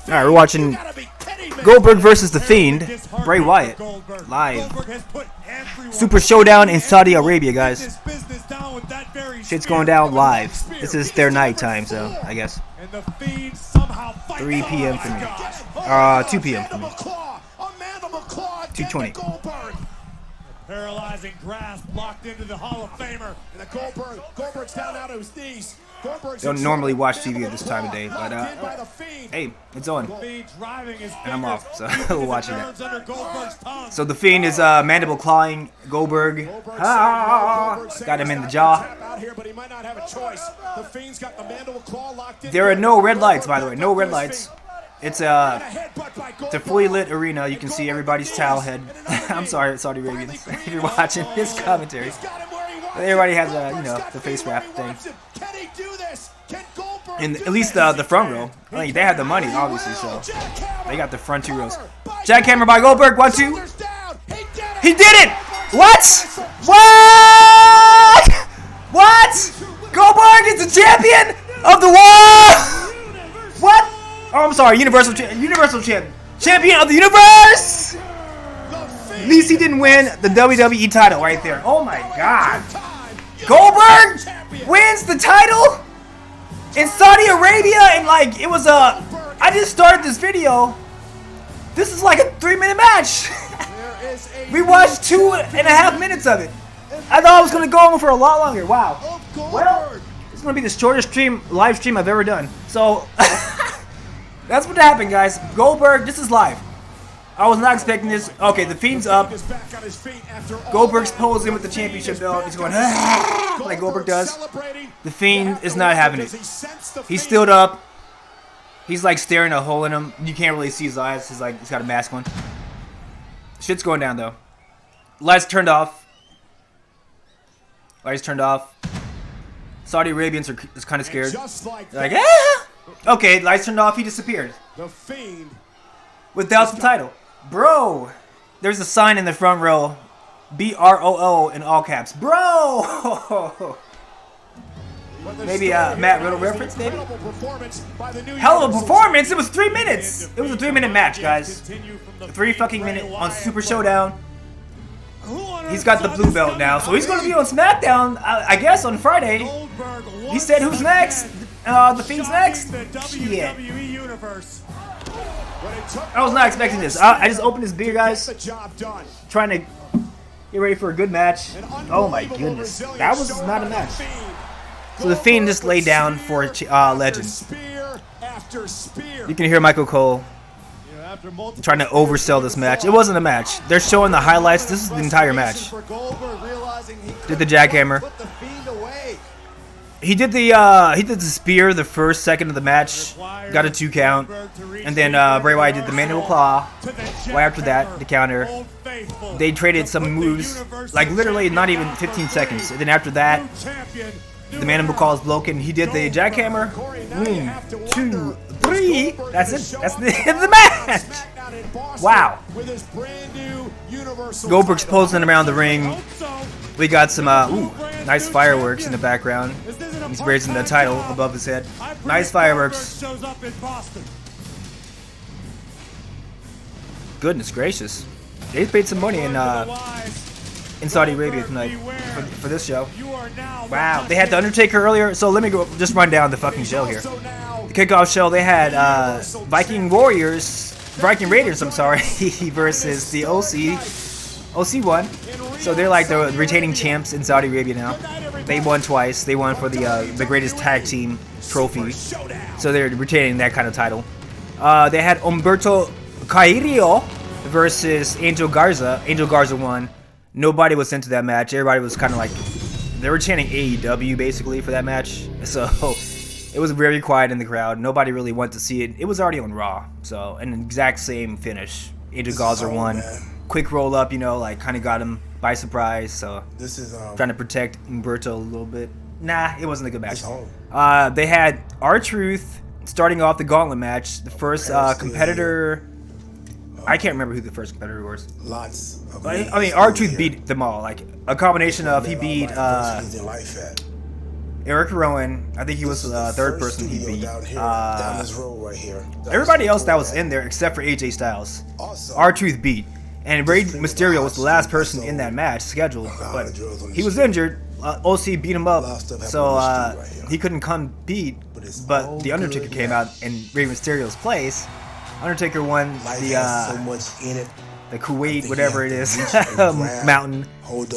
Alright, we're watching Goldberg versus The Fiend, Bray Wyatt, live. Super Showdown in Saudi Arabia, guys. Shit's going down live. This is their night time, so I guess. 3 p.m. for me. 2 p.m. for me. 2:20. Paralyzing grasp locked into the Hall of Famer. And the Goldberg's down out of his knees. Don't normally watch TV at this time of day, but hey, it's on. And I'm off, so we'll watch it. So The Fiend is mandible clawing Goldberg. Got him in the jaw. There are no red lights, by the way. No red lights. It's a fully lit arena. You can see everybody's towel head. I'm sorry, Saudi Arabians, if you're watching his commentary. Everybody has the face wrap thing. And at least the front row. I mean, they had the money, obviously, so they got the front 2 rows. Jackhammer by Goldberg. 1, 2. He did it! What? What? What? Goldberg is the champion of the world! What? Oh, I'm sorry, Universal Champion. Champion of the universe! At least he didn't win the WWE title right there. Oh my god. Goldberg wins the title in Saudi Arabia, and like, it was I just started this video. This is like a 3-minute match. We watched 2.5 minutes of it. I thought I was going to go on for a lot longer. Wow. Well, it's going to be the shortest live stream I've ever done. So, that's what happened, guys. Goldberg, this is live. I was not expecting this. Okay, The Fiend's up. Goldberg's posing with the championship belt. He's going like Goldberg does. The Fiend is not having it. He stood up. He's like staring a hole in him. You can't really see his eyes. He's got a mask on. Shit's going down though. Lights turned off. Lights turned off. Saudi Arabians are just kind of scared. They're like, ah! Okay, lights turned off. He disappeared. The Fiend without the title. Bro, there's a sign in the front row. BROO in all caps. Bro! Maybe a Matt Riddle reference, maybe? Hell of a performance! It was 3 minutes! It was a 3-minute match, guys. 3 fucking minute on Super Showdown. He's got the blue belt now, so he's going to be on SmackDown, I guess, on Friday. He said, who's next? The Fiend's next? Shit. I was not expecting this. I just opened this beer, guys. Trying to get ready for a good match. Oh my goodness. That was not a match. So The Fiend just laid down for Legend. You can hear Michael Cole trying to oversell this match. It wasn't a match. They're showing the highlights. This is the entire match. Did the jackhammer. He did the spear the first second of the match, got a 2 count, and then Bray Wyatt did the mandible claw. Right after that, the counter. They traded some moves, like literally not even 15 seconds. And then after that, the mandible claw is broken. He did the jackhammer. 1, 2, 3. That's it. That's the end of the match. Wow. Goldberg's posing around the ring. We got some nice fireworks in the background. He's raising the title above his head. Nice fireworks. Goodness gracious. They paid some money in Saudi Arabia tonight for this show. Wow. They had The Undertaker earlier. So let me just run down the fucking show here. The kickoff show, they had Viking Raiders, I'm sorry, versus the OC won. So they're like the retaining champs in Saudi Arabia now. They won twice. They won for the greatest tag team trophy. So they're retaining that kind of title. They had Humberto Carrillo versus Angel Garza. Angel Garza won. Nobody was into that match. Everybody was kind of like, they were chanting AEW basically for that match. So it was very quiet in the crowd. Nobody really wanted to see it. It was already on Raw. So an exact same finish. Angel Garza won. Quick roll up, like kind of got him by surprise. So this is trying to protect Humberto a little bit. Nah, it wasn't a good match. They had R-Truth starting off the gauntlet match. The first competitor, I can't remember who the first competitor was. Lots of I mean, R-Truth beat them all. Like a combination of he beat Eric Rowan, I think he was the third person he beat. Down this road right here. Everybody else that was in there except for AJ Styles, R-Truth beat. And Rey Mysterio was the last person in that match scheduled, but he was injured. OC beat him up, so he couldn't compete. But the Undertaker came out in Rey Mysterio's place. Undertaker won the Kuwait, whatever it is, Mountain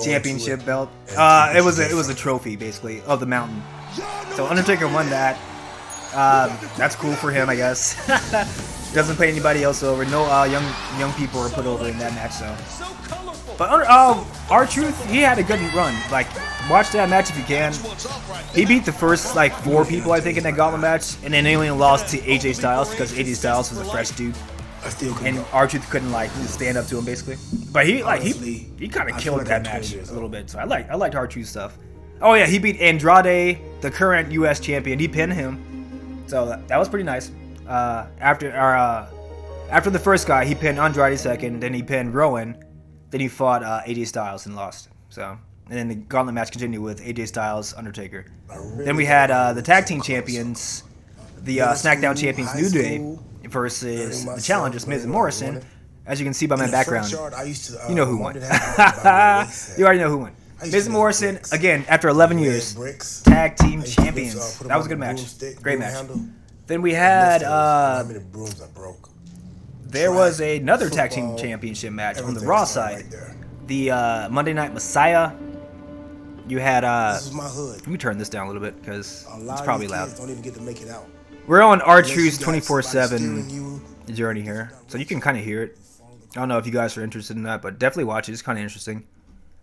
Championship belt. It was a trophy basically of the Mountain. So Undertaker won that. That's cool for him, I guess. Doesn't put anybody else over. No young people were put over in that match, so. But R-Truth, he had a good run. Like, watch that match if you can. He beat the first like 4 people I think in that gauntlet match, and then he only lost to AJ Styles because AJ Styles was a fresh dude, and R-Truth couldn't like stand up to him basically. But he kind of killed that match a little bit. So I liked R-Truth stuff. Oh yeah, he beat Andrade, the current U.S. champion. He pinned him, so that was pretty nice. After the first guy, he pinned Andrade second, then he pinned Rowan, then he fought AJ Styles and lost. So, and then the gauntlet match continued with AJ Styles, Undertaker. Then we had the tag team champions, the SmackDown champions New Day versus the challengers Miz and Morrison. As you can see by my background, you know who won. You already know who won. Miz and Morrison, again, after 11 years, tag team champions. That was a good match. Great match. Then we had, there was another tag team championship match on the Raw side. The Monday Night Messiah. You had, let me turn this down a little bit because it's probably loud. We're on R-Truth's 24/7 journey here, so you can kind of hear it. I don't know if you guys are interested in that, but definitely watch it. It's kind of interesting.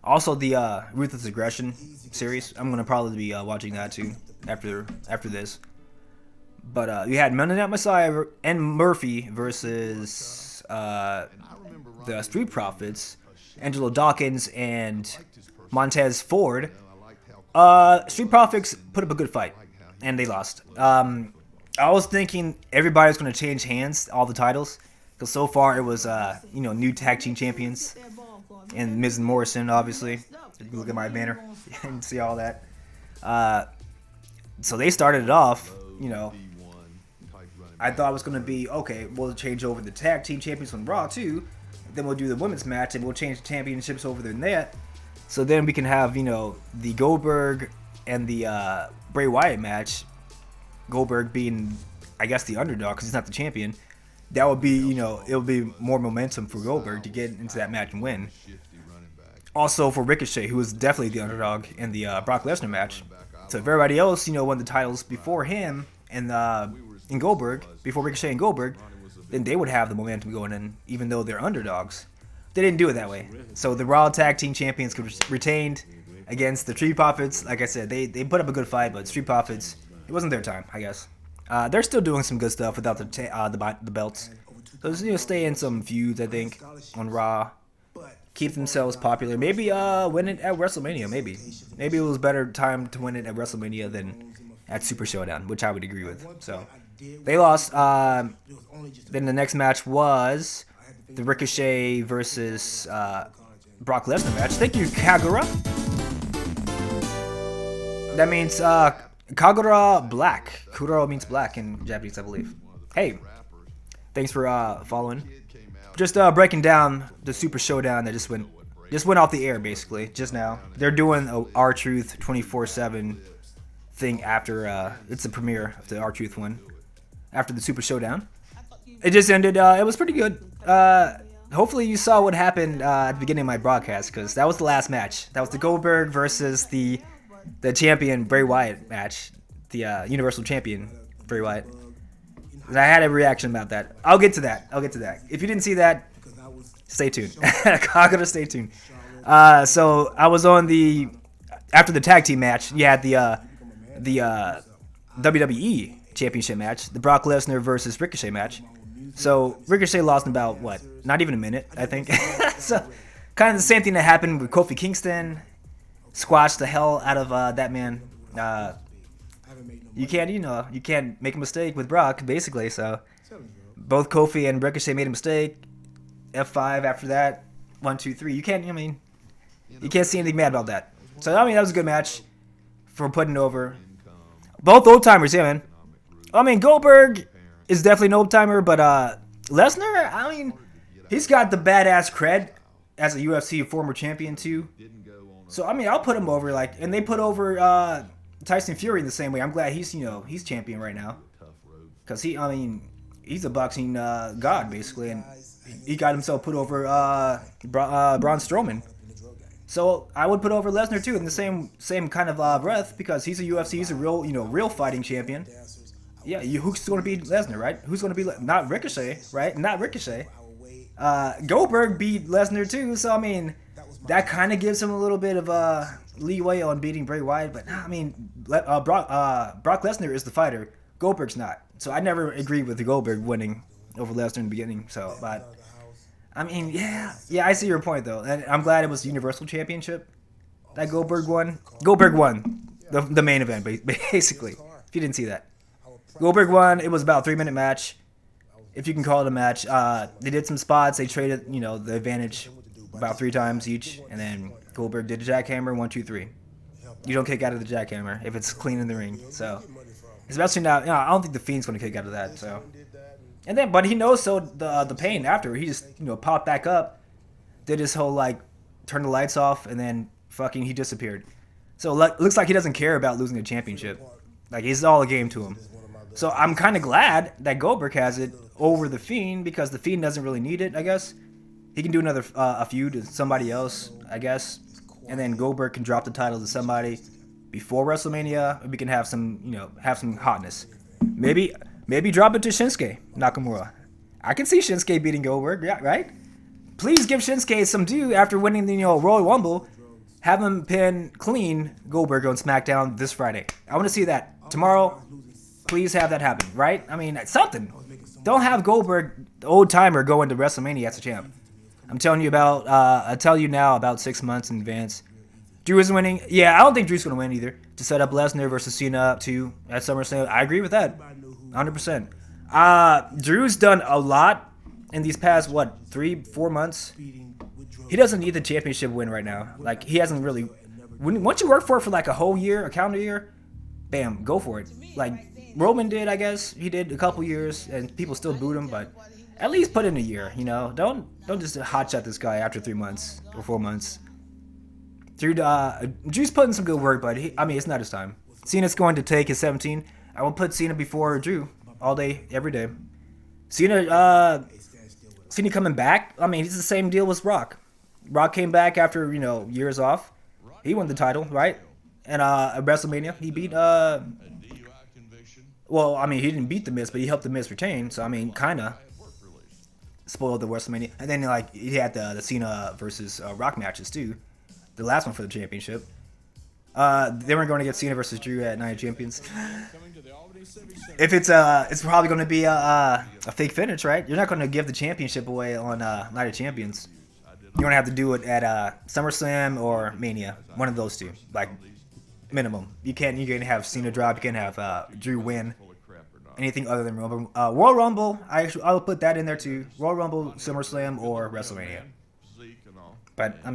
Also, the Ruthless Aggression series. I'm going to probably be watching that too after this. But you had Monday Night Messiah and Murphy versus the Street Profits, Angelo Dawkins and Montez Ford. Street Profits put up a good fight, and they lost. I was thinking everybody was going to change hands, all the titles, because so far it was new tag team champions, and Miz and Morrison, obviously. You can look at my banner and see all that. So they started it off, I thought it was going to be, okay, we'll change over the tag team champions on Raw too. Then we'll do the women's match and we'll change the championships over there and that. So then we can have, the Goldberg and the Bray Wyatt match. Goldberg being, I guess, the underdog because he's not the champion. That would be, it'll be more momentum for Goldberg to get into that match and win. Also for Ricochet, who was definitely the underdog in the Brock Lesnar match. So if everybody else, won the titles before him and in Goldberg, before Ricochet and Goldberg, then they would have the momentum going in, even though they're underdogs. They didn't do it that way. So the Raw Tag Team Champions retained against the Street Profits. Like I said, they put up a good fight, but Street Profits, it wasn't their time, I guess. They're still doing some good stuff without the belts. So just stay in some feuds, I think, on Raw. Keep themselves popular. Maybe win it at WrestleMania. Maybe it was better time to win it at WrestleMania than at Super Showdown, which I would agree with. So they lost. Then the next match was the Ricochet versus Brock Lesnar match. Thank you, Kagura. That means Kagura Black. Kuro means black in Japanese, I believe. Hey, thanks for following. Just breaking down the Super Showdown that just went off the air basically just now. They're doing a R-Truth 24/7 thing after it's the premiere of the R-Truth one after the Super Showdown. It just ended. It was pretty good. Hopefully you saw what happened at the beginning of my broadcast because that was the last match. That was the Goldberg versus the champion Bray Wyatt match, the Universal Champion Bray Wyatt. And I had a reaction about that. I'll get to that. If you didn't see that, stay tuned. Gotta stay tuned. So I was on after the tag team match. You had the WWE Championship match, the Brock Lesnar versus Ricochet match. So Ricochet lost in about not even a minute, I think. So kind of the same thing that happened with Kofi Kingston. Squashed the hell out of that man. You can't make a mistake with Brock, basically. So both Kofi and Ricochet made a mistake. F5 after that. 1, 2, 3. You can't see anything bad about that. So that was a good match for putting over Both old timers, yeah, man. I mean, Goldberg is definitely an old timer, but Lesnar, I mean, he's got the badass cred as a UFC former champion too. So I mean, I'll put him over and they put over Tyson Fury in the same way. I'm glad he's champion right now, because he's a boxing god basically, and he got himself put over Braun Strowman. So I would put over Lesnar too in the same kind of breath, because he's a UFC, he's a real fighting champion. Yeah, who's going to beat Lesnar, right? Who's going to be not Ricochet, right? Not Ricochet. Goldberg beat Lesnar too, so I mean, that kind of gives him a little bit of leeway on beating Bray Wyatt. But I mean, Brock Lesnar is the fighter. Goldberg's not. So I never agreed with the Goldberg winning over Lesnar in the beginning. So, but I mean, yeah, I see your point though, and I'm glad it was the Universal Championship that Goldberg won. Goldberg won the main event basically. If you didn't see that, Goldberg won. It was about a 3-minute match, if you can call it a match. They did some spots. They traded, the advantage about 3 times each, and then Goldberg did a jackhammer, 1, 2, 3. You don't kick out of the jackhammer if it's clean in the ring. So, especially now, I don't think the Fiend's going to kick out of that. So, and then, but he knows the pain after. He just popped back up, did his whole turn the lights off, and then fucking he disappeared. So looks like he doesn't care about losing a championship. It's all a game to him. So I'm kind of glad that Goldberg has it over the Fiend, because the Fiend doesn't really need it, I guess. He can do another a feud to somebody else, I guess, and then Goldberg can drop the title to somebody before WrestleMania. And we can have some hotness. Maybe drop it to Shinsuke Nakamura. I can see Shinsuke beating Goldberg, yeah, right? Please give Shinsuke some due after winning the Royal Rumble. Have him pin clean Goldberg on SmackDown this Friday. I want to see that tomorrow. Please have that happen, right? I mean, something. Don't have Goldberg, the old timer, go into WrestleMania as a champ. I'm telling you about. I'll tell you now about 6 months in advance. Drew is winning. Yeah, I don't think Drew's gonna win either. To set up Lesnar versus Cena too at SummerSlam, I agree with that, 100%. Drew's done a lot in these past 3-4 months. He doesn't need the championship win right now. He hasn't really. Once you work for it for a whole year, a calendar year, bam, go for it. Roman did, I guess. He did a couple years, and people still booed him, but at least put in a year, Don't just hotshot this guy after 3 months or 4 months. Drew's putting some good work, but it's not his time. Cena's going to take his 17. I will put Cena before Drew all day, every day. Cena coming back. It's the same deal with Rock. Rock came back after, years off. He won the title, right? And at WrestleMania, he beat he didn't beat The Miz, but he helped The Miz retain. So, kind of spoiled the WrestleMania. And then, he had the Cena versus Rock matches, too. The last one for the championship. They weren't going to get Cena versus Drew at Night of Champions. If it's probably going to be a fake finish, right? You're not going to give the championship away on Night of Champions. You're going to have to do it at SummerSlam or Mania. One of those two. Minimum. You can't have Cena drop. You can't have Drew win. Anything other than Rumble. Royal Rumble, I'll put that in there too. Royal Rumble, SummerSlam, or WrestleMania. But I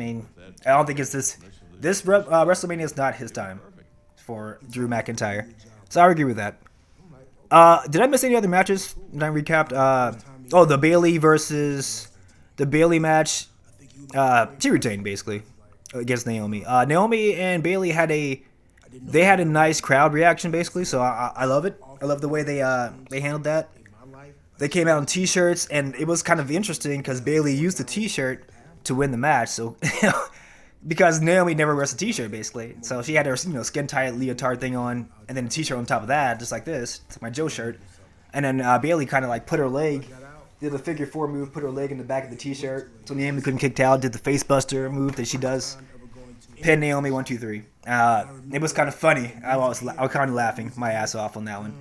don't think it's this. This WrestleMania is not his time for Drew McIntyre. So I agree with that. Did I miss any other matches that I recapped? The Bayley match. She retained basically against Naomi. Naomi and Bayley had a nice crowd reaction basically. So I love it. I love the way they handled that. They came out in t-shirts, and it was kind of interesting because Bayley used the t-shirt to win the match. So because Naomi never wears a t-shirt basically, so she had her skin tight leotard thing on, and then a t-shirt on top of that, just like this. It's my Joe shirt. And then Bayley kind of put her leg, did the figure 4 move, put her leg in the back of the t-shirt, so Naomi couldn't kick out. Did the face buster move that she does. Pin Naomi 1, 2, 3. It was kind of funny. I was kind of laughing my ass off on that one.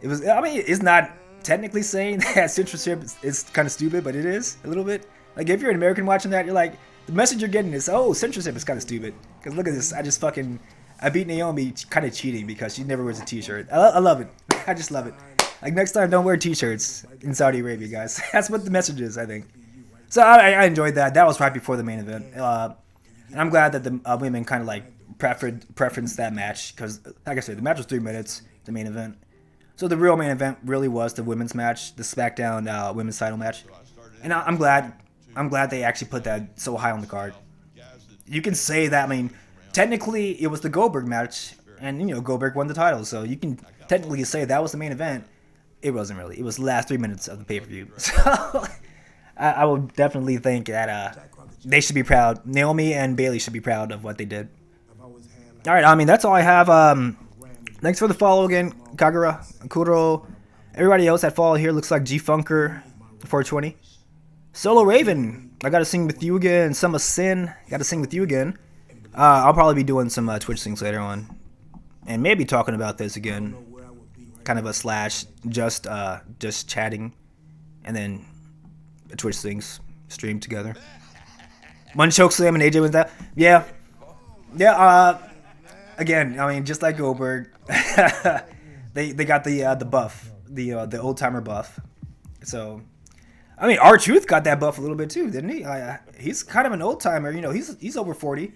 It was. It's not technically saying that censorship is kind of stupid, but it is a little bit. If you're an American watching that, you're the message you're getting is, censorship is kind of stupid. Because look at this, I beat Naomi kind of cheating because she never wears a t-shirt. I love it. I just love it. Next time, don't wear t-shirts in Saudi Arabia, guys. That's what the message is, I think. So I enjoyed that. That was right before the main event. And I'm glad that the women kind of preference that match because, like I said, the match was 3 minutes, the main event. So the real main event really was the women's match, the SmackDown women's title match. And I'm glad they actually put that so high on the card. You can say that, I mean, technically it was the Goldberg match, and Goldberg won the title, so you can technically say that was the main event. It wasn't really. It was the last 3 minutes of the pay-per-view. So I would definitely think that they should be proud. Naomi and Bayley should be proud of what they did. All right, I mean, that's all I have. Thanks for the follow again, Kagura, Kuro. Everybody else that followed here looks like G-Funker 420. Solo Raven, I got to sing with you again. Summer Sin, got to sing with you again. I'll probably be doing some Twitch things later on. And maybe talking about this again. Kind of a slash, just chatting. And then a Twitch things stream together. One choke slam and AJ wins that. Yeah. Again, I mean, just like Goldberg, they got the buff, the old timer buff. So, I mean, R-Truth got that buff a little bit too, didn't he? He's kind of an old timer. He's over 40,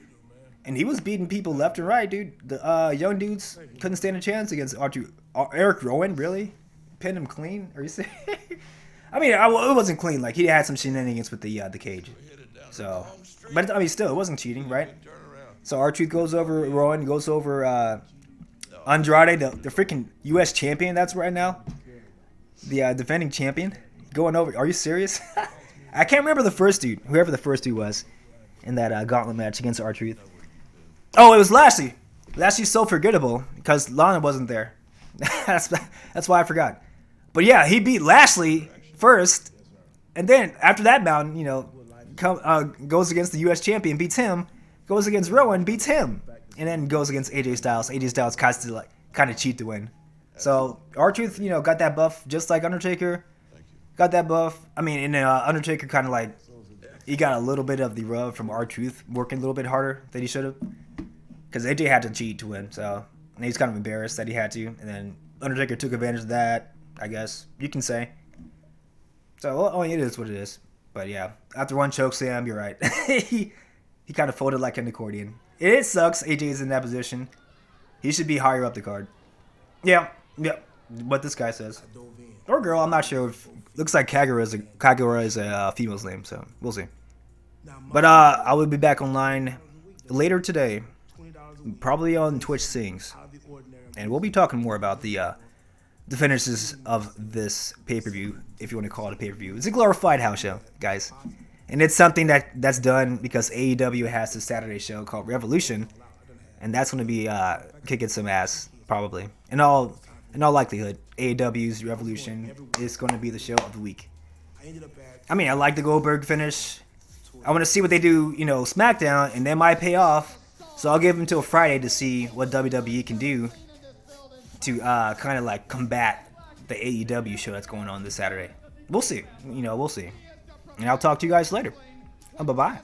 and he was beating people left and right, dude. The young dudes couldn't stand a chance against R-Truth. Eric Rowan, really? Pinned him clean? Are you saying? I mean, it wasn't clean. Like, he had some shenanigans with the cage. So, but I mean, still, it wasn't cheating, right? So R-Truth goes over Rowan, goes over Andrade, the freaking U.S. champion that's right now. The defending champion. Going over. Are you serious? I can't remember the first dude. Whoever the first dude was in that gauntlet match against R-Truth. Oh, it was Lashley. Lashley's so forgettable because Lana wasn't there. That's why I forgot. But yeah, he beat Lashley first. And then after that bout, goes against the U.S. champion, beats him. Goes against Rowan, beats him, and then goes against AJ Styles. AJ Styles kind of cheat to win. So R-Truth, got that buff just like Undertaker. Got that buff. I mean, and Undertaker kind of he got a little bit of the rub from R-Truth, working a little bit harder than he should have, because AJ had to cheat to win. So and he's kind of embarrassed that he had to, and then Undertaker took advantage of that. I guess you can say. So it is what it is. But yeah, after one chokeslam, you're right. He kind of folded like an accordion. It sucks AJ's in that position. He should be higher up the card. Yeah. What this guy says. Or girl, I'm not sure. Looks like Kagura is a female's name, so we'll see. But I will be back online later today. Probably on Twitch Sings. And we'll be talking more about the finishes of this pay-per-view, if you want to call it a pay-per-view. It's a glorified house show, guys. And it's something that's done because AEW has this Saturday show called Revolution, and that's going to be kicking some ass probably. In all likelihood, AEW's Revolution is going to be the show of the week. I mean, I like the Goldberg finish. I want to see what they do, SmackDown, and that might pay off. So I'll give them until Friday to see what WWE can do to kind of combat the AEW show that's going on this Saturday. We'll see. We'll see. And I'll talk to you guys later. Bye-bye.